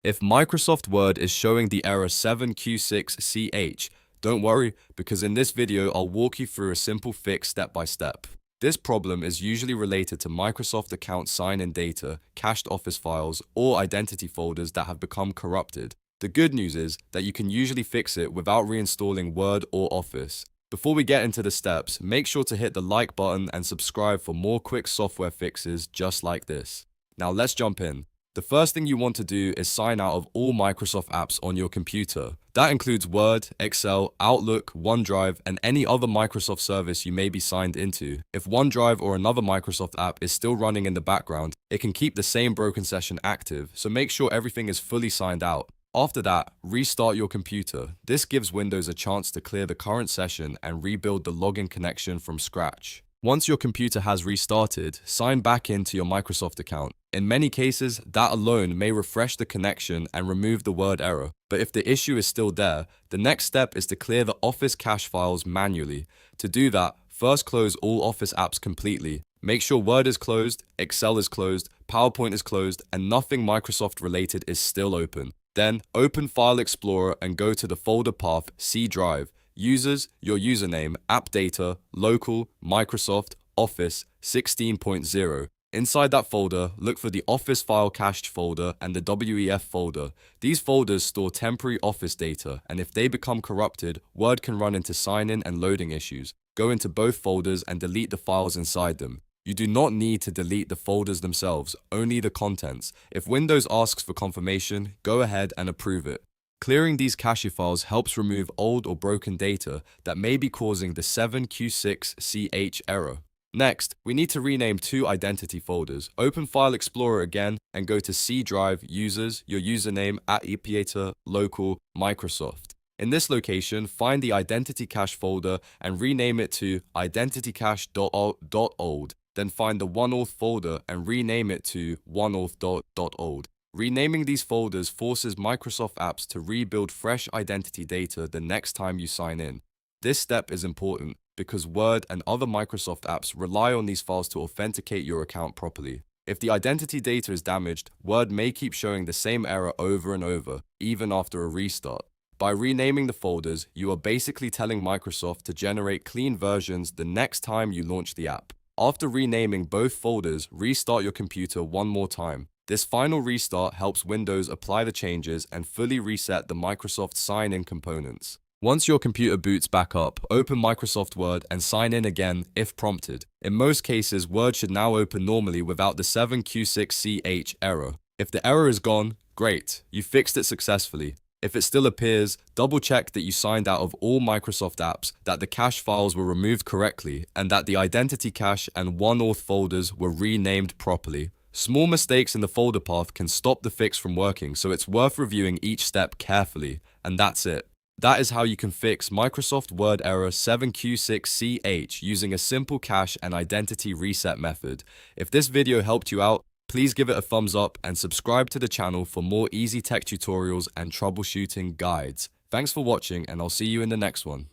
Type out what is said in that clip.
If Microsoft Word is showing the error 7Q6CH, don't worry, because in this video I'll walk you through a simple fix step by step. This problem is usually related to Microsoft account sign-in data, cached Office files, or identity folders that have become corrupted. The good news is that you can usually fix it without reinstalling Word or Office. Before we get into the steps, make sure to hit the like button and subscribe for more quick software fixes just like this. Now let's jump in. The first thing you want to do is sign out of all Microsoft apps on your computer. That includes Word, Excel, Outlook, OneDrive, and any other Microsoft service you may be signed into. If OneDrive or another Microsoft app is still running in the background, it can keep the same broken session active, so make sure everything is fully signed out. After that, restart your computer. This gives Windows a chance to clear the current session and rebuild the login connection from scratch. Once your computer has restarted, sign back into your Microsoft account. In many cases, that alone may refresh the connection and remove the word error. But if the issue is still there, the next step is to clear the Office cache files manually. To do that, first close all Office apps completely. Make sure Word is closed, Excel is closed, PowerPoint is closed, and nothing Microsoft related is still open. Then, open File Explorer and go to the folder path C Drive. Users, your username, app data, local, Microsoft, Office, 16.0. Inside that folder, look for the OfficeFileCache folder and the WEF folder. These folders store temporary Office data, and if they become corrupted, Word can run into sign-in and loading issues. Go into both folders and delete the files inside them. You do not need to delete the folders themselves, only the contents. If Windows asks for confirmation, go ahead and approve it. Clearing these cache files helps remove old or broken data that may be causing the 7Q6CH error. Next, we need to rename two identity folders. Open File Explorer again and go to C Drive, Users, your username, @epiator, local, Microsoft. In this location, find the IdentityCache folder and rename it to IdentityCache.old. Then find the OneAuth folder and rename it to OneAuth.old. Renaming these folders forces Microsoft apps to rebuild fresh identity data the next time you sign in. This step is important because Word and other Microsoft apps rely on these files to authenticate your account properly. If the identity data is damaged, Word may keep showing the same error over and over, even after a restart. By renaming the folders, you are basically telling Microsoft to generate clean versions the next time you launch the app. After renaming both folders, restart your computer one more time. This final restart helps Windows apply the changes and fully reset the Microsoft sign-in components. Once your computer boots back up, open Microsoft Word and sign in again if prompted. In most cases, Word should now open normally without the 7Q6CH error. If the error is gone, great, you fixed it successfully. If it still appears, double check that you signed out of all Microsoft apps, that the cache files were removed correctly, and that the IdentityCache and OneAuth folders were renamed properly. Small mistakes in the folder path can stop the fix from working, so it's worth reviewing each step carefully. And that's it. That is how you can fix Microsoft Word error 7Q6CH using a simple cache and identity reset method. If this video helped you out, please give it a thumbs up and subscribe to the channel for more easy tech tutorials and troubleshooting guides. Thanks for watching, and I'll see you in the next one.